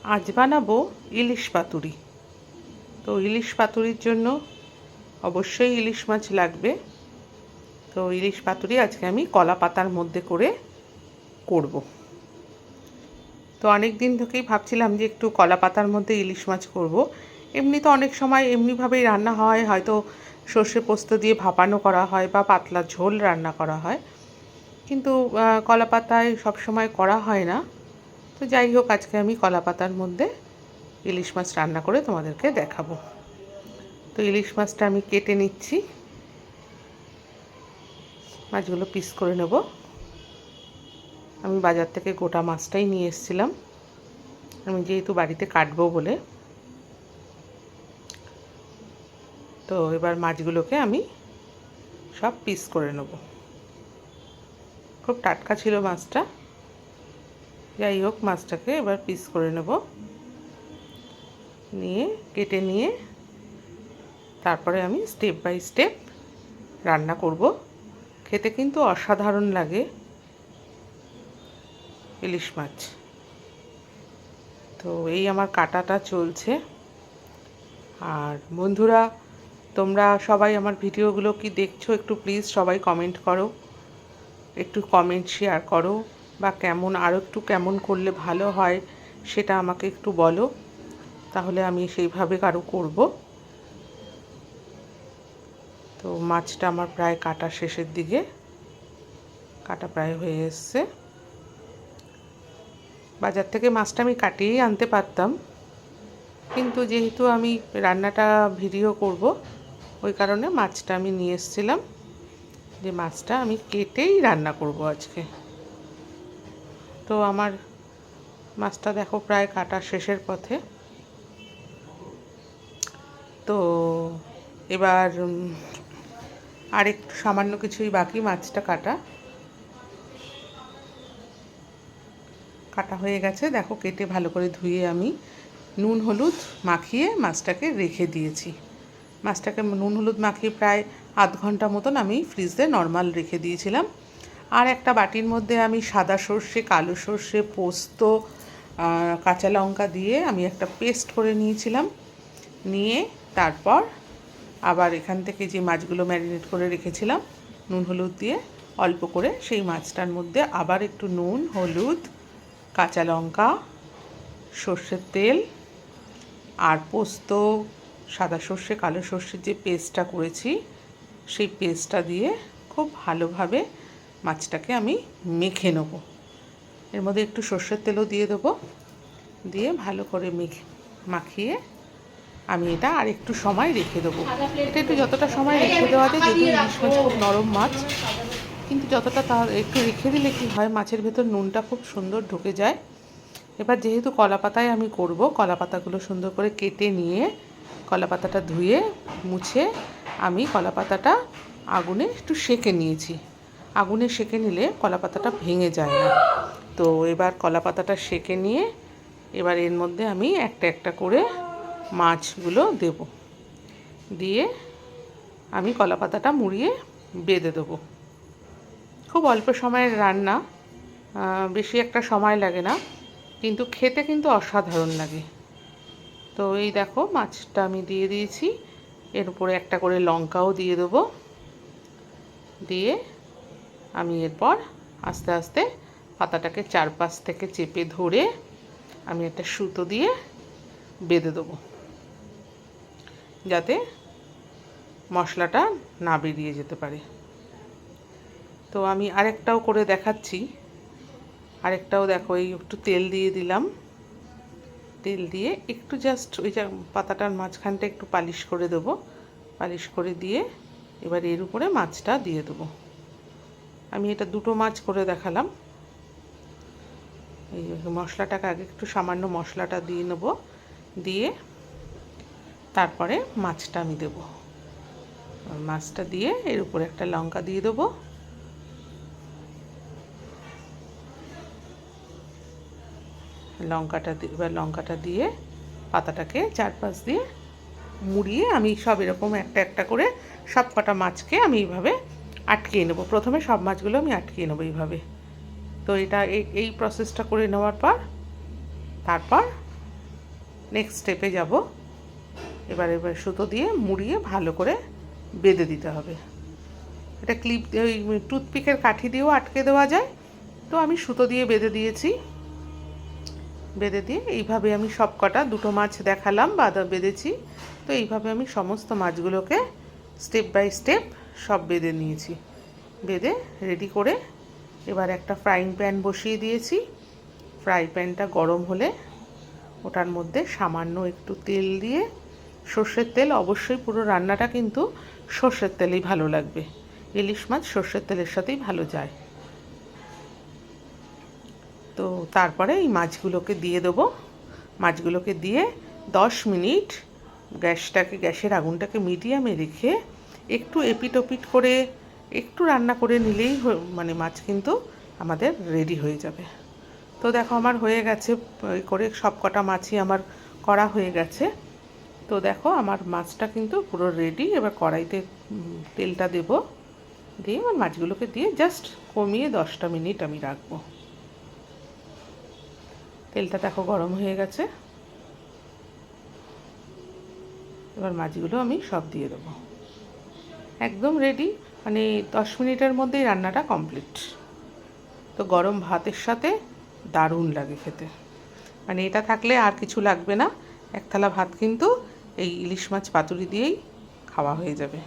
আজ বানাবো ইলিশ পাতুরি। তো ইলিশ পাতুরির জন্য অবশ্যই ইলিশ মাছ লাগবে। তো ইলিশ পাতুরি আজকে আমি কলা পাতার মধ্যে করে করব। তো অনেক দিন থেকেই ভাবছিলাম যে একটু কলা পাতার মধ্যে ইলিশ মাছ করব। এমনি তো অনেক সময় এমনিভাবেই রান্না হয়, হয়তো সর্ষে পোস্ত দিয়ে ভাপানো করা হয় বা পাতলা ঝোল রান্না করা হয়, কিন্তু কলা পাতায় সবসময় করা হয় না। তো যাই হোক, আজকে আমি কলা পাতার মধ্যে ইলিশ মাছ রান্না করে তোমাদেরকে দেখাবো। তো ইলিশ মাছটা আমি কেটে নিচ্ছি, মাছগুলো পিস করে নেব। আমি বাজার থেকে গোটা মাছটাই নিয়ে এসেছিলাম, আমি যেহেতু বাড়িতে কাটবো বলে। তো এবার মাছগুলোকে আমি সব পিস করে নেব। খুব টাটকা ছিল মাছটা। যাই হোক, মাছটাকে এবার পিস করে নেব, নিয়ে কেটে নিয়ে তারপরে আমি স্টেপ বাই স্টেপ রান্না করব। খেতে কিন্তু অসাধারণ লাগে ইলিশ মাছ। তো এই আমার কাটাটা চলছে। আর বন্ধুরা, তোমরা সবাই আমার ভিডিওগুলো কি দেখছো একটু প্লিজ সবাই কমেন্ট করো, একটু কমেন্ট শেয়ার করো, বা আরও একটু কেমন করলে ভালো হয় সেটা আমাকে একটু বলো, তাহলে আমি সেইভাবে আরও করব। তো মাছটা আমার প্রায় কাটা শেষের দিকে, কাটা প্রায় হয়ে এসছে। বাজার থেকে মাছটা আমি কাটিয়েই আনতে পারতাম, কিন্তু যেহেতু আমি রান্নাটা ভিডিও করব, ওই কারণে মাছটা আমি নিয়ে এসেছিলাম, যে মাছটা আমি কেটেই রান্না করব আজকে। তো আমার মাছটা দেখো প্রায় কাটা শেষের পথে। তো এবার আর একটু সামান্য কিছুই বাকি, মাছটা কাটা হয়ে গেছে। দেখো, কেটে ভালো করে ধুয়ে আমি নুন হলুদ মাখিয়ে মাছটাকে রেখে দিয়েছি। মাছটাকে নুন হলুদ মাখিয়ে প্রায় আধ ঘন্টা মতন আমি ফ্রিজে নর্মাল রেখে দিয়েছিলাম। আর একটা বাটির মধ্যে আমি সাদা সর্ষে, কালো সর্ষে, পোস্ত, কাঁচা লঙ্কা দিয়ে আমি একটা পেস্ট করে নিয়েছিলাম। নিয়ে তারপর আবার এখান থেকে যে মাছগুলো ম্যারিনেট করে রেখেছিলাম নুন হলুদ দিয়ে অল্প করে, সেই মাছটার মধ্যে আবার একটু নুন, হলুদ, কাঁচা লঙ্কা, সর্ষের তেল আর পোস্ত, সাদা সর্ষে, কালো সর্ষের যে পেস্টটা করেছি সেই পেস্টটা দিয়ে খুব ভালোভাবে মাছটাকে আমি মেখে নেব। এর মধ্যে একটু সর্ষের তেলও দিয়ে দেবো, দিয়ে ভালো করে মাখিয়ে আমি এটা আর একটু সময় রেখে দেবো। এটা একটু যতটা সময় রেখে দেওয়া যায়, যেহেতু ইলিশ মাছ খুব নরম মাছ, কিন্তু যতটা একটু রেখে দিলে কী হয়, মাছের ভেতর নুনটা খুব সুন্দর ঢুকে যায়। এবার যেহেতু কলা পাতায় আমি করব, কলা পাতাগুলো সুন্দর করে কেটে নিয়ে কলা পাতাটা ধুয়ে মুছে আমি কলা পাতাটা আগুনে একটু সেঁকে নিয়েছি। আগুনে সেঁকে নিলে কলা পাতাটা ভেঙে যায় না। তো এবার কলা পাতাটা সেঁকে নিয়ে এবার এর মধ্যে আমি একটা একটা করে মাছগুলো দেব, দিয়ে আমি কলা পাতাটা মুড়িয়ে বেঁধে দেবো। খুব অল্প সময়ের রান্না, বেশি একটা সময় লাগে না, কিন্তু খেতে কিন্তু অসাধারণ লাগে। তো এই দেখো, মাছটা আমি দিয়ে দিয়েছি, এর উপরে একটা করে লঙ্কাও দিয়ে দেবো। দিয়ে আমি এরপর আস্তে আস্তে পাতাটাকে চারপাশ থেকে চেপে ধরে আমি একটা সুতো দিয়ে বেঁধে দেবো, যাতে মশলাটা না বেরিয়ে যেতে পারে। তো আমি আরেকটাও করে দেখাচ্ছি। আরেকটাও দেখো, এই একটু তেল দিয়ে দিলাম, তেল দিয়ে একটু জাস্ট ওই যে পাতাটার মাঝখানটা একটু পালিশ করে দেবো। পালিশ করে দিয়ে এবার এর উপরে মাছটা দিয়ে দেবো। আমি এটা দুটো মাছ করে দেখালাম। এই মশলাটাকে আগে একটু সামান্য মশলাটা দিয়ে নেবো, দিয়ে তারপরে মাছটা আমি দেবো। মাছটা দিয়ে এর উপরে একটা লঙ্কা দিয়ে দেবো। লঙ্কাটা দিয়ে পাতাটাকে চারপাশ দিয়ে মুড়িয়ে আমি সব এরকম একটা একটা করে সব কটা মাছকে আমি এইভাবে আটকিয়ে নেব। প্রথমে সব মাছগুলো আমি আটকিয়ে নেবো এইভাবে। তো এটা এই প্রসেসটা করে নেওয়ার পর তারপর নেক্সট স্টেপে যাব। এবার সুতো দিয়ে মুড়িয়ে ভালো করে বেঁধে দিতে হবে। এটা ক্লিপ ওই টুথপিকের কাঠি দিয়েও আটকে দেওয়া যায়, তো আমি সুতো দিয়ে বেঁধে দিয়েছি। বেঁধে দিয়ে এইভাবে আমি সব কটা, দুটো মাছ দেখালাম বেঁধেছি, তো এইভাবে আমি সমস্ত মাছগুলোকে স্টেপ বাই স্টেপ সব বেঁধে নিয়েছি। বেঁধে রেডি করে এবার একটা ফ্রাইং প্যান বসিয়ে দিয়েছি। ফ্রাই প্যানটা গরম হলে ওটার মধ্যে সামান্য একটু তেল দিয়ে, সর্ষের তেল অবশ্যই, পুরো রান্নাটা কিন্তু সর্ষের তেলেই ভালো লাগবে। ইলিশ মাছ সর্ষের তেলের সাথেই ভালো যায়। তো তারপরে এই মাছগুলোকে দিয়ে দেবো। মাছগুলোকে দিয়ে 10 মিনিট গ্যাসের আগুনটাকে মিডিয়ামে রেখে একটু এপিট ওপিট করে একটু রান্না করে নিলেই মানে মাছ কিন্তু আমাদের রেডি হয়ে যাবে। তো দেখো আমার হয়ে গেছে, করে সব কটা মাছই আমার করা হয়ে গেছে। তো দেখো আমার মাছটা কিন্তু পুরো রেডি। এবার কড়াইতে তেলটা দেব, দিয়ে আমার মাছগুলোকে দিয়ে জাস্ট কমিয়ে 10টা মিনিট আমি রাখবো। তেলটা দেখো গরম হয়ে গেছে। এবার মাছগুলো আমি সব দিয়ে দেবো। একদম রেডি, মানে 10 মিনিটের মধ্যেই রান্নাটা কমপ্লিট। তো গরম ভাতের সাথে দারুণ লাগে খেতে, মানে এটা থাকলে আর কিছু লাগবে না। এক থালা ভাত কিন্তু এই ইলিশ মাছ পাতুরি দিয়েই খাওয়া হয়ে যাবে।